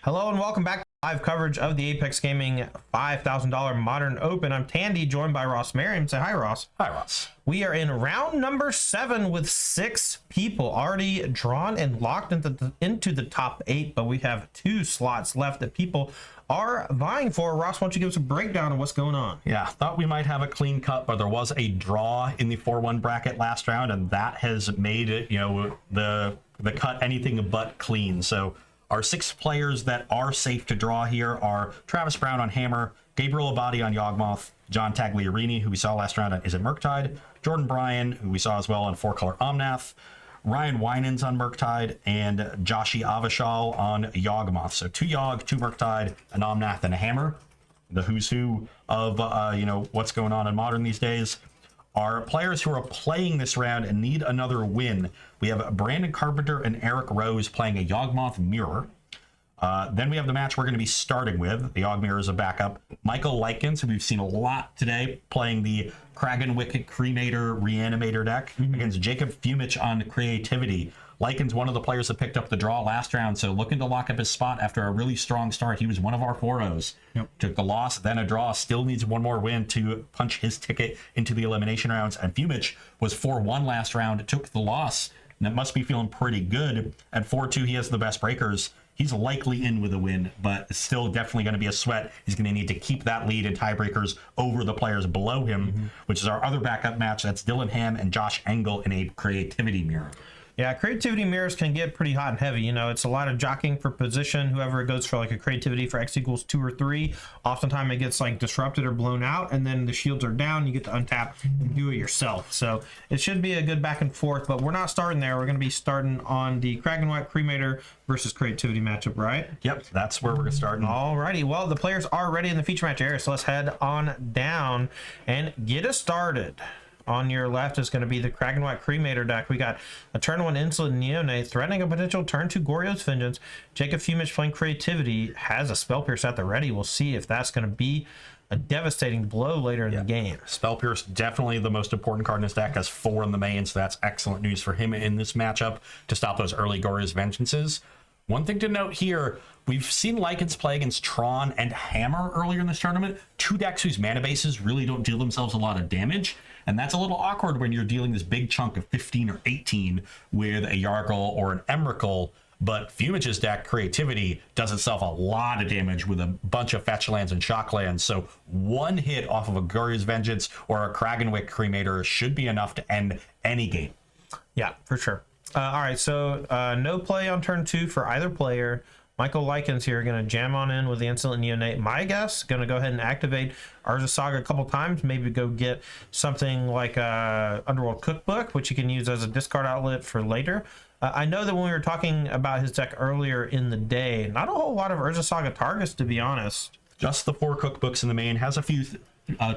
Hello and welcome back to live coverage of the Apex Gaming $5,000 Modern Open. I'm Tandy, joined by Ross Merriam. Say hi, Ross. Hi, Ross. We are in round number 7 with 6 people already drawn and locked into the top 8, but we have 2 slots left that people are vying for. Ross, why don't you give us a breakdown of what's going on? Yeah, thought we might have a clean cut, but there was a draw in the 4-1 bracket last round, and that has made it, the cut anything but clean. So our 6 players that are safe to draw here are Travis Brown on Hammer, Gabriel Abadi on Yawgmoth, John Tagliarini, who we saw last round on Is It Murktide, Jordan Bryan, who we saw as well on 4-color Omnath, Ryan Winans on Murktide, and Joshi Avishal on Yawgmoth. So 2 Yawg, 2 Murktide, an Omnath, and a Hammer. The who's who of what's going on in Modern these days. Our players who are playing this round and need another win. We have Brandon Carpenter and Eric Rose playing a Yawgmoth Mirror. Then we have the match we're going to be starting with. The Yawg Mirror is a backup. Michael Likens, who we've seen a lot today, playing the Creanimator Reanimator deck against Jacob Fumich on Creativity. Likens, one of the players that picked up the draw last round, so looking to lock up his spot after a really strong start. He was one of our 4-0s. Yep. Took the loss, then a draw, still needs one more win to punch his ticket into the elimination rounds. And Fumich was 4-1 last round, took the loss, and it must be feeling pretty good. At 4-2, he has the best breakers. He's likely in with a win, but it's still definitely going to be a sweat. He's going to need to keep that lead in tiebreakers over the players below him, which is our other backup match. That's Dylan Ham and Josh Engel in a Creativity Mirror. Yeah, Creativity Mirrors can get pretty hot and heavy. It's a lot of jockeying for position. Whoever goes for like a Creativity for X equals 2 or 3, oftentimes it gets like disrupted or blown out, and then the shields are down. You get to untap and do it yourself. So it should be a good back and forth, but we're not starting there. We're going to be starting on the Kragenwhite Cremator versus Creativity matchup, right? Yep, that's where we're going to start. Alrighty, well, the players are ready in the feature match area, so let's head on down and get us started. On your left is going to be the Kragenwhite Cremator deck. We got a turn 1 Insolent Neonate, threatening a potential turn 2 Goryo's Vengeance. Jacob Fumich playing Creativity, has a Spell Pierce at the ready. We'll see if that's going to be a devastating blow later in the game. Spell Pierce, definitely the most important card in this deck, has 4 in the main, so that's excellent news for him in this matchup to stop those early Goryo's Vengeances. One thing to note here, we've seen Likens play against Tron and Hammer earlier in this tournament, 2 decks whose mana bases really don't deal themselves a lot of damage. And that's a little awkward when you're dealing this big chunk of 15 or 18 with a Yargle or an Emrakul. But Fumich's deck, Creativity, does itself a lot of damage with a bunch of fetch lands and shock lands. So 1 hit off of a Goryo's Vengeance or a Kragenwhite Cremator should be enough to end any game. Yeah, for sure. All right, so no play on turn 2 for either player. Michael Likens here going to jam on in with the Insolent Neonate. My guess, going to go ahead and activate Urza Saga a couple times. Maybe go get something like Underworld Cookbook, which you can use as a discard outlet for later. I know that when we were talking about his deck earlier in the day, not a whole lot of Urza Saga targets, to be honest. Just the 4 cookbooks in the main. Has a few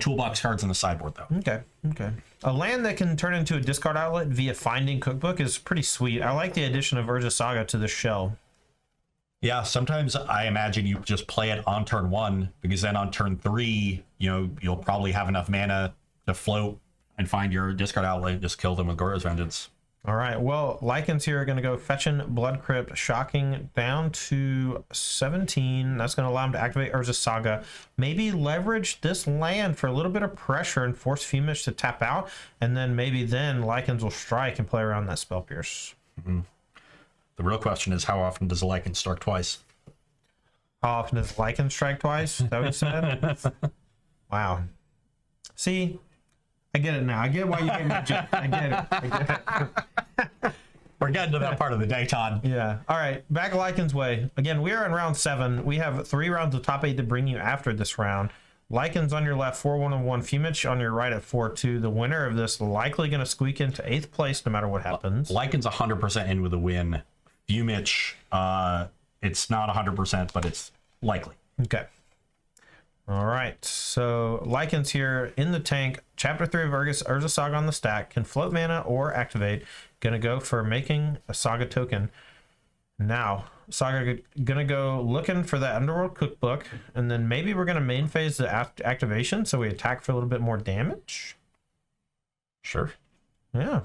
toolbox cards in the sideboard, though. Okay. A land that can turn into a discard outlet via Finding Cookbook is pretty sweet. I like the addition of Urza Saga to the shell. Yeah, sometimes I imagine you just play it on turn 1, because then on turn 3, you'll probably have enough mana to float and find your discard outlet and just kill them with Goryo's Vengeance. All right, well, Likens here are going to go fetching Blood Crypt, shocking down to 17. That's going to allow him to activate Urza Saga. Maybe leverage this land for a little bit of pressure and force Fumich to tap out, and then maybe Likens will strike and play around that Spell Pierce. The real question is, how often does Likens strike twice? How often does Likens strike twice? Is that what you said? Wow. See, I get it now. I get why you made me jump. I get it. We're getting to that part of the day, Todd. Yeah. All right. Back Likens' way. Again, we are in round 7. We have 3 rounds of top 8 to bring you after this round. Likens on your left, 4-1-1. Fumich on your right at 4-2. The winner of this likely going to squeak into 8th place no matter what happens. Likens 100% in with a win. Fumich, it's not 100%, but it's likely. Okay. All right. So Likens here in the tank. Chapter 3 of Urza Saga on the stack. Can float mana or activate. Gonna go for making a Saga token. Now, Saga gonna go looking for that Underworld Cookbook, and then maybe we're gonna main phase the activation, so we attack for a little bit more damage. Sure. Yeah.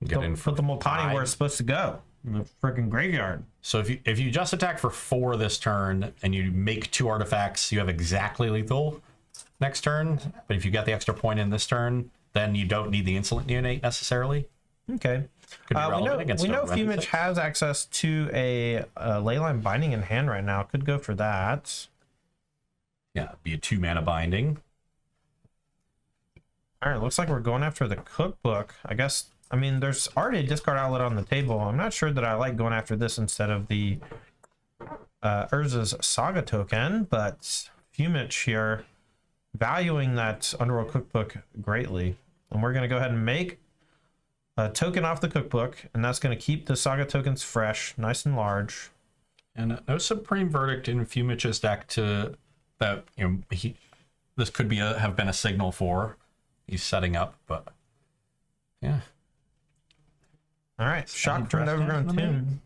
Get in for put the Multani where it's supposed to go. The freaking graveyard. So if you just attack for 4 this turn and you make 2 artifacts, you have exactly lethal next turn. But if you get the extra point in this turn, then you don't need the Insolent Neonate necessarily. Okay. Could be relevant against We know a Red Fumage 6. has access to a Leyline Binding in hand right now. Could go for that. Yeah, it'd be a 2-mana binding. All right, looks like we're going after the cookbook. I guess, I mean, there's already a discard outlet on the table. I'm not sure that I like going after this instead of the Urza's Saga token, but Fumage here valuing that Underworld Cookbook greatly. And we're going to go ahead and make a token off the cookbook, and that's going to keep the Saga tokens fresh, nice and large. And no Supreme Verdict in Fumage's deck that this could be have been a signal for. He's setting up, but yeah. All right, Shock turned Overgrown Tomb.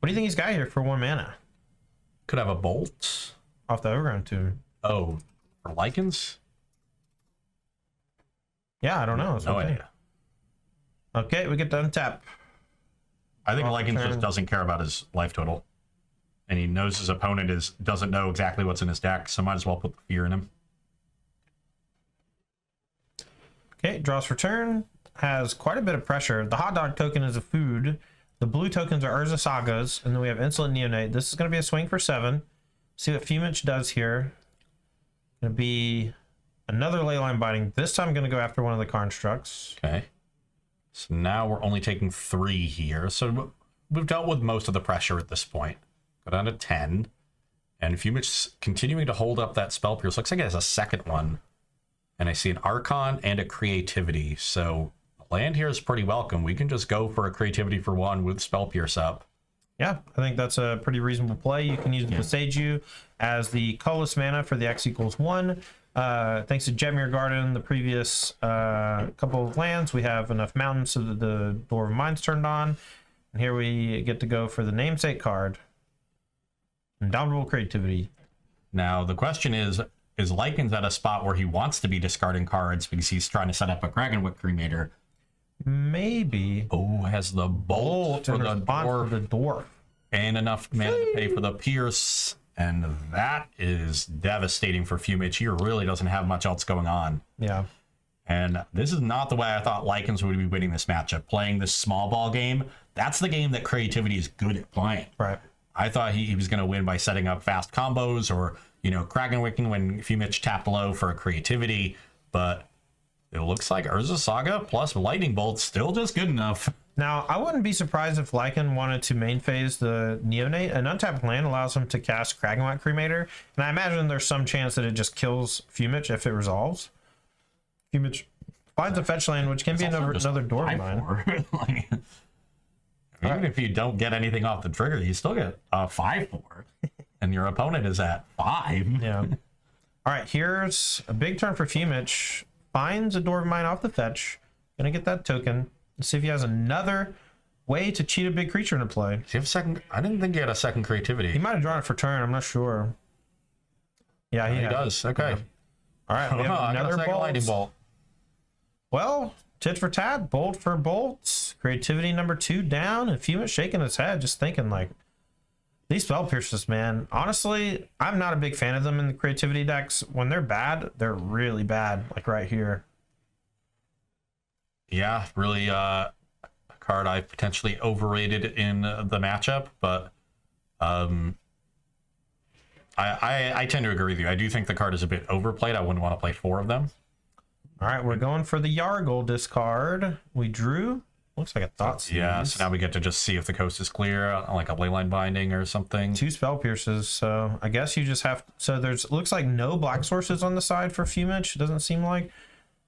What do you think he's got here for 1 mana? Could have a bolt Off the Overgrown Tomb. Oh, for Lycans? Yeah, I don't know. No idea. Okay, we get to untap. I think Lycans turn. just doesn't care about his life total, and he knows his opponent doesn't know exactly what's in his deck, so might as well put the fear in him. Okay, draws for turn. Has quite a bit of pressure. The hot dog token is a food. The blue tokens are Urza Sagas, and then we have Insolent Neonate. This is going to be a swing for 7. See what Fumage does here. Going to be another Leyline Binding. This time I'm going to go after one of the constructs. Okay. So now we're only taking 3 here. So we've dealt with most of the pressure at this point. Go down to 10. And Fumage's continuing to hold up that Spell Pierce. Looks like it has a second one. And I see an Archon and a Creativity. So the land here is pretty welcome. We can just go for a Creativity for 1 with Spell Pierce up. Yeah, I think that's a pretty reasonable play. You can use Boseiju as the colorless mana for the X equals 1. Thanks to Jetmir Garden, the previous couple of lands, we have enough mountains so that the Door of Mines turned on. And here we get to go for the namesake card. Indomitable Creativity. Now, the question is Lycans at a spot where he wants to be discarding cards because he's trying to set up a Kragenwick Cremator? Maybe. Oh, has the bolt for in the response dwarf to the dwarf. and enough mana to pay for the Pierce. And that is devastating for Fumage. He really doesn't have much else going on. Yeah. And this is not the way I thought Lycans would be winning this matchup. Playing this small ball game, that's the game that Creativity is good at playing. Right. I thought he was going to win by setting up fast combos or, Kragenwicking when Fumage tapped low for a Creativity. But it looks like Urza Saga plus Lightning Bolt still just good enough. Now, I wouldn't be surprised if Lycan wanted to main phase the Neonate. An untapped land allows him to cast Kragenwhack Cremator, and I imagine there's some chance that it just kills Fumage if it resolves. Fumage finds a fetch land, which can be another door of mine. Even if you don't get anything off the trigger, you still get a 5-4, and your opponent is at 5. Yeah. All right, here's a big turn for Fumage. Finds a door of mine off the fetch. Gonna get that token. Let's see if he has another way to cheat a big creature into play. Do you have a second? I didn't think he had a second Creativity. He might have drawn it for turn. I'm not sure. Yeah, He does. Okay. Yeah. All right, we have I got a another second bolt. Lightning Bolt. Well, tit for tat, bolt for bolt. Creativity number 2 down, and Fumage shaking his head, just thinking like, these Spell Pierces, man. Honestly, I'm not a big fan of them in the Creativity decks. When they're bad, they're really bad, like right here. Yeah, really a card I potentially overrated in the matchup, but I tend to agree with you. I do think the card is a bit overplayed. I wouldn't want to play 4 of them. All right, we're going for the Yargle discard. We drew. Looks like a thought. Yeah, so now we get to just see if the coast is clear, like a Leyline Binding or something. 2 Spell Pierces, so I guess you just have. So there's looks like no black sources on the side for Fumage. Doesn't seem like.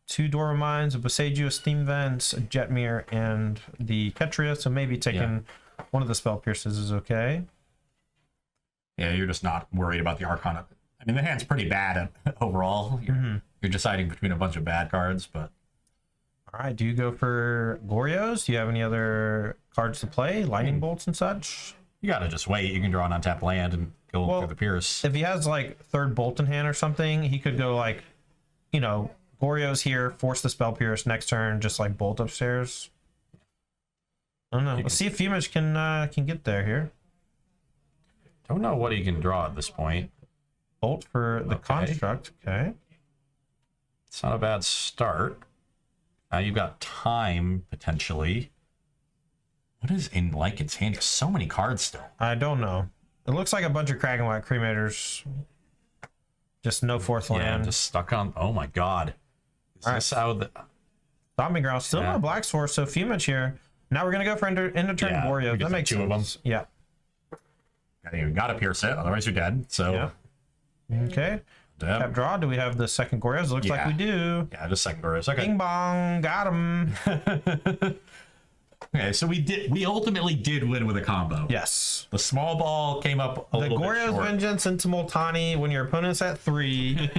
2 Dora Mines, a Boseiju, a Steam Vents, a Jetmir, and the Ketria. So maybe taking one of the Spell Pierces is okay. Yeah, you're just not worried about the Archon. I mean, the hand's pretty bad overall. You're deciding between a bunch of bad cards, but... All right, do you go for Gorios? Do you have any other cards to play? Lightning Bolts and such? You gotta just wait. You can draw an untapped land and go through the Pierce. If he has, like, 3rd Bolt in hand or something, he could go, like, Gorios here, force the Spell Pierce next turn, just, like, Bolt upstairs. I don't know. Let's see if Fumage can get there here. Don't know what he can draw at this point. Bolt for the construct. Okay. It's not a bad start. Now you've got time, potentially. What is in Lycan's hand? So many cards still. I don't know. It looks like a bunch of Kraken White Creamators. Just no fourth Yeah, land. just stuck on... Oh my god. Is this how the... Stomping Ground. Still no Black Source, so Fumage here. Now we're going to go for end of turn Boreos. That makes two of them. Yeah. You got to pierce it, otherwise you're dead. So... Yeah. Okay. Tap draw. Do we have the second Gorios? Looks like we do. Yeah, just second Gorios. Okay. Bing bong. Got him. Okay, so we ultimately did win with a combo. Yes. The small ball came up a little bit short. The Goryo's Vengeance into Multani when your opponent's at 3.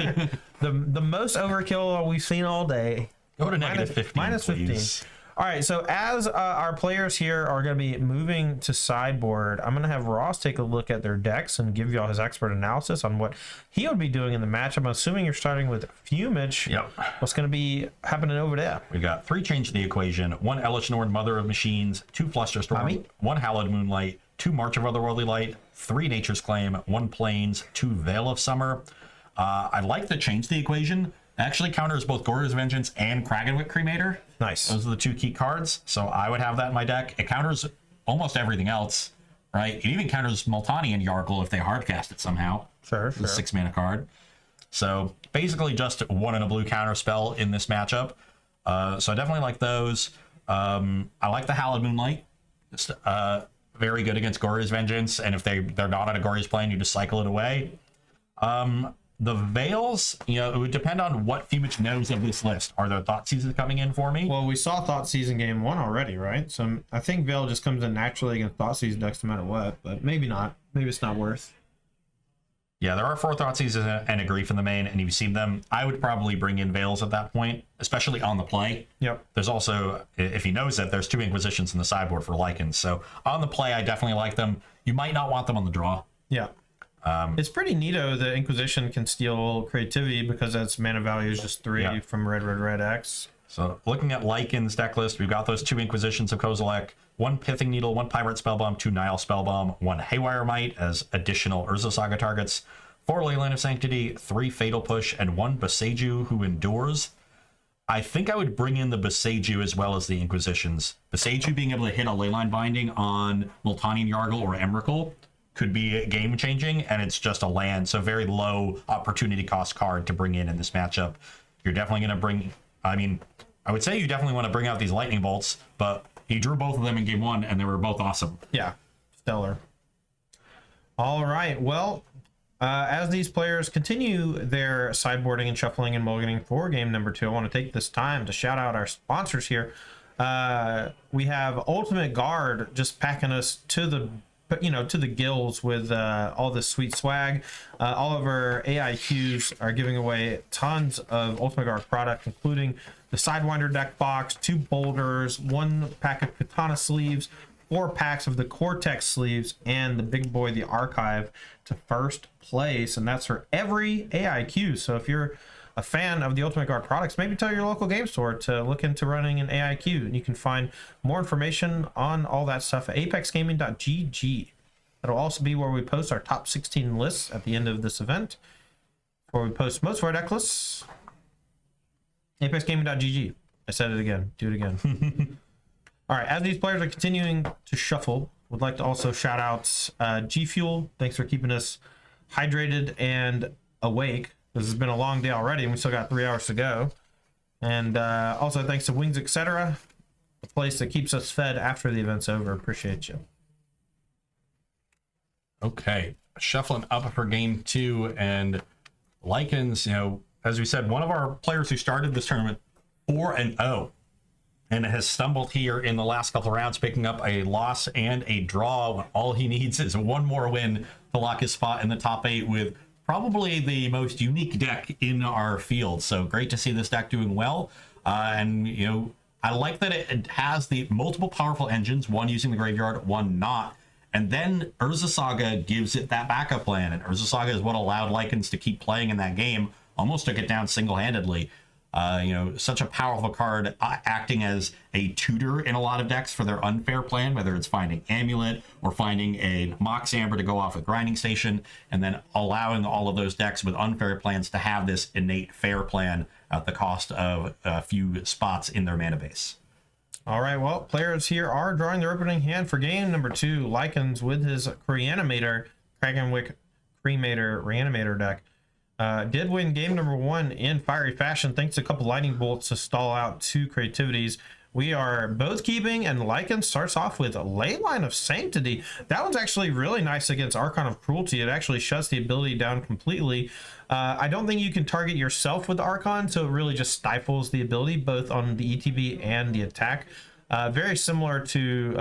the most overkill we've seen all day. Go to negative 15, minus 15. Please. All right, so as our players here are going to be moving to sideboard, I'm going to have Ross take a look at their decks and give you all his expert analysis on what he would be doing in the match. I'm assuming you're starting with Fumage. Yep. What's going to be happening over there? We got 3 Change the Equation, 1 Elish Nord, Mother of Machines, 2 Flusterstorm, 1 Hallowed Moonlight, 2 March of Otherworldly Light, 3 Nature's Claim, 1 Plains, 2 Veil of Summer. I like the Change the Equation. It actually counters both Goryo's Vengeance and Kragenwick Cremator. Nice. Those are the 2 key cards, so I would have that in my deck. It counters almost everything else, right? It even counters Multani and Yargle if they hardcast it somehow. Sure. The 6-mana card. So basically just 1 and a blue counter spell in this matchup. So I definitely like those. I like the Hallowed Moonlight. It's very good against Goryo's Vengeance, and if they're not on a Goryo's plane, you just cycle it away. The Veils, it would depend on what Fumage knows of this list. Are there Thought Seasons coming in for me? Well, we saw Thought Season game 1 already, right? So I think Veil just comes in naturally against Thought Season decks no matter what, but maybe not. Maybe it's not worth. Yeah, there are 4 Thought Seasons and a Grief in the main, and you've seen them. I would probably bring in Veils at that point, especially on the play. Yep. There's also, if he knows it, there's 2 Inquisitions in the sideboard for Lycans. So on the play, I definitely like them. You might not want them on the draw. Yeah. It's pretty neato that Inquisition can steal creativity because its mana value is just 3 from red X. So looking at Lycan's deck list, we've got those 2 Inquisitions of Kozilek, 1 Pithing Needle, 1 Pirate Spellbomb, 2 Nile Spellbomb, 1 Haywire Might as additional Urza Saga targets, 4 Leyline of Sanctity, 3 Fatal Push, and 1 Boseiju who endures. I think I would bring in the Boseiju as well as the Inquisitions. Boseiju being able to hit a Leyline Binding on Multani and Yargle or Emrakul could be game changing, and it's just a land, so very low opportunity cost card to bring in this matchup. You're definitely going to bring, I would say you definitely want to bring out these Lightning Bolts, but he drew both of them in game 1 and they were both awesome. Yeah, stellar. All right, well, as these players continue their sideboarding and shuffling and mulliganing for game number 2, I want to take this time to shout out our sponsors here. We have Ultimate Guard just packing us to the gills with all this sweet swag. All of our AIQs are giving away tons of Ultimate Guard product, including the Sidewinder deck box, 2 boulders, 1 pack of Katana sleeves, 4 packs of the Cortex sleeves, and the big boy, the Archive, to first place. And that's for every AIQ. So if you're a fan of the Ultimate Guard products, maybe tell your local game store to look into running an AIQ, and you can find more information on all that stuff at apexgaming.gg. That'll also be where we post our top 16 lists at the end of this event, where we post most of our deck lists. apexgaming.gg. I said it again. Do it again. All right, as these players are continuing to shuffle, would like to also shout out G Fuel. Thanks for keeping us hydrated and awake. This has been a long day already, and we still got 3 hours to go. And also thanks to Wings Etc., the place that keeps us fed after the event's over. Appreciate you. Okay, shuffling up for game 2, and Lycans, as we said, one of our players who started this tournament 4-0, and has stumbled here in the last couple of rounds, picking up a loss and a draw when all he needs is 1 more win to lock his spot in the top 8 with probably the most unique deck in our field. So great to see this deck doing well. And I like that it has the multiple powerful engines, 1 using the graveyard, 1 not. And then Urza Saga gives it that backup plan. And Urza Saga is what allowed Lycans to keep playing in that game, almost took it down single-handedly. Such a powerful card, acting as a tutor in a lot of decks for their unfair plan, whether it's finding Amulet or finding a Mox Amber to go off with Grinding Station, and then allowing all of those decks with unfair plans to have this innate fair plan at the cost of a few spots in their mana base. All right, well, players here are drawing their opening hand for game number 2. Lycans with his Creanimator, Creanimator Reanimator deck. Did win game number 1 in fiery fashion thanks to a couple lightning bolts to stall out 2 creativities. We are both keeping, and Lycan starts off with a Leyline of Sanctity. That one's actually really nice against Archon of Cruelty. It actually shuts the ability down completely. I don't think you can target yourself with Archon, so it really just stifles the ability both on the ETB and the attack. Very similar to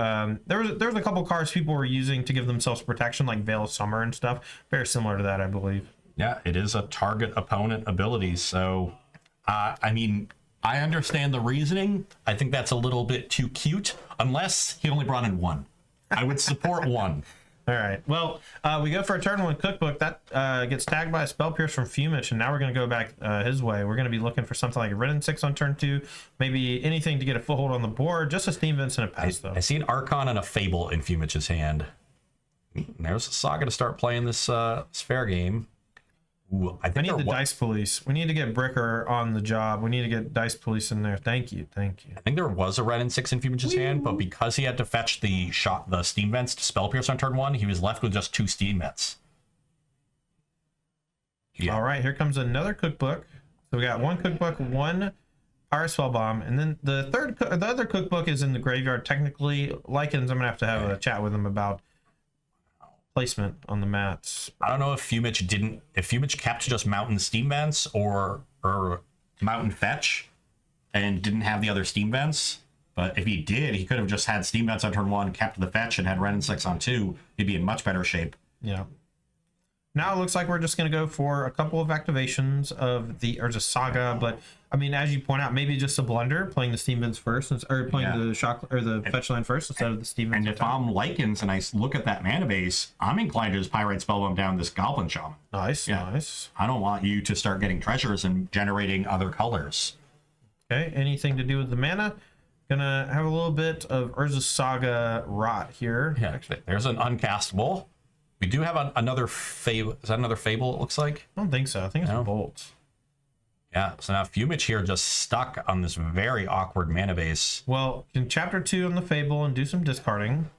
there was a couple cards people were using to give themselves protection, like Veil of Summer and stuff. Very similar to that, I believe. Yeah, it is a target opponent ability. So, I mean, I understand the reasoning. I think that's a little bit too cute, unless he only brought in 1. I would support 1. All right. Well, we go for a turn 1 cookbook. That gets tagged by a Spell Pierce from Fumich, and now we're going to go back his way. We're going to be looking for something like a Red and 6 on turn 2, maybe anything to get a foothold on the board. Just a Steam Vents and a pass, though. I see an Archon and a Fable in Fumich's hand. And there's a Saga to start playing this fair game. Ooh, I need the Dice Police. We need to get Bricker on the job. We need to get Dice Police in there. Thank you. I think there was a Red and 6 in Fumich's hand, but because he had to fetch the Steam Vents to Spell Pierce on turn 1, he was left with just 2 Steam Vents. Yeah. All right, here comes another cookbook. So we got 1 cookbook, 1 Fire Spell Bomb, and then the other cookbook is in the graveyard. Technically, Lycans, I'm gonna have to have a chat with him about placement on the mats. I don't know if Fumich kept just Mountain Steam Vents or Mountain Fetch and didn't have the other Steam Vents. But if he did, he could have just had Steam Vents on turn 1, kept the Fetch, and had Red and 6 on 2. He'd be in much better shape. Yeah. Now it looks like we're just going to go for a couple of activations of the Urza Saga, but I mean, as you point out, maybe just a blunder playing the Steam Vents first, or playing the shock or the fetch line first instead of the Steam Vents. And if I'm Lycans and I look at that mana base, I'm inclined to just Pyrite Spellbomb down this Goblin Shaman. Nice. I don't want you to start getting treasures and generating other colors. Okay, anything to do with the mana? Gonna have a little bit of Urza Saga Rot here. Yeah, actually, there's an uncastable. We do have another Fable. Is that another Fable, it looks like? I don't think so. I think it's a Bolt. Yeah, so now Fumich here just stuck on this very awkward mana base. Well, in Chapter 2 on the Fable and do some discarding.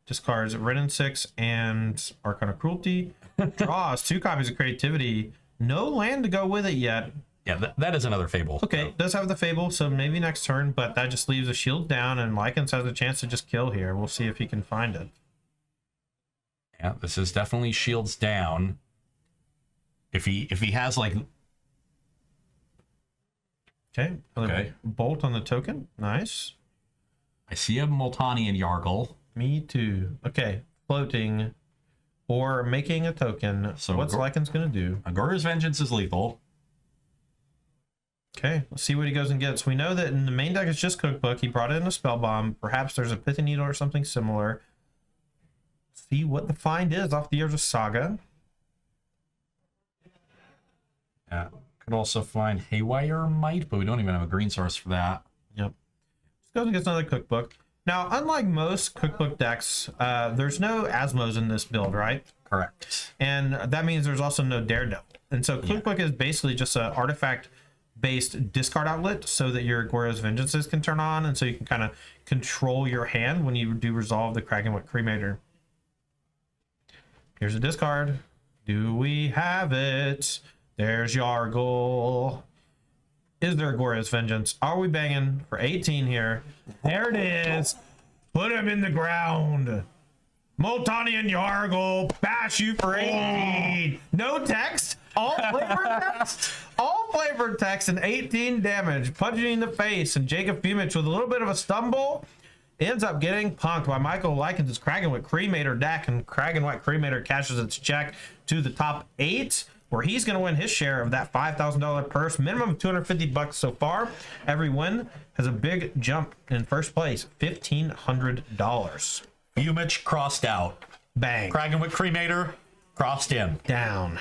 Discards Red and 6 and Archon of Cruelty. Draws 2 copies of Creativity. No land to go with it yet. Yeah, that is another Fable. Okay, it does have the Fable, so maybe next turn, but that just leaves a shield down, and Lycans has a chance to just kill here. We'll see if he can find it. Yeah, this is definitely shields down. If he has like Okay. Bolt on the token. Nice. I see a Multani and Yargle. Me too. Okay. Floating or making a token. So what's Lycan's gonna do? Agor's Vengeance is lethal. Okay, let's see what he goes and gets. We know that in the main deck it's just Cookbook. He brought in a Spell Bomb. Perhaps there's a Pithy Needle or something similar. See what the find is off the Urza Saga. Yeah, could also find Haywire Might, but we don't even have a green source for that. Yep. Just goes and gets another Cookbook. Now, unlike most Cookbook decks, there's no Asmos in this build, right? Correct. And that means there's also no Daredevil. And so Cookbook is basically just an artifact-based discard outlet so that your Agor's Vengeances can turn on, and so you can kind of control your hand when you do resolve the Creanimator. Here's a discard. Do we have it? There's Yargle. Is there Agor's Vengeance? Are we banging for 18 here? There it is. Put him in the ground. Multani and Yargle bash you for 18. No text. All flavored text. All flavored text and 18 damage. Punching in the face. And Jacob Fumich with a little bit of a stumble ends up getting punked by Michael Lycans' Kragenwit Creamator deck, and Kragenwit Creamator cashes its check to the top 8, where he's going to win his share of that $5,000 purse. Minimum of $250 so far. Every win has a big jump in first place, $1,500. Fumich crossed out. Bang. Kragenwit Creamator crossed in. Down.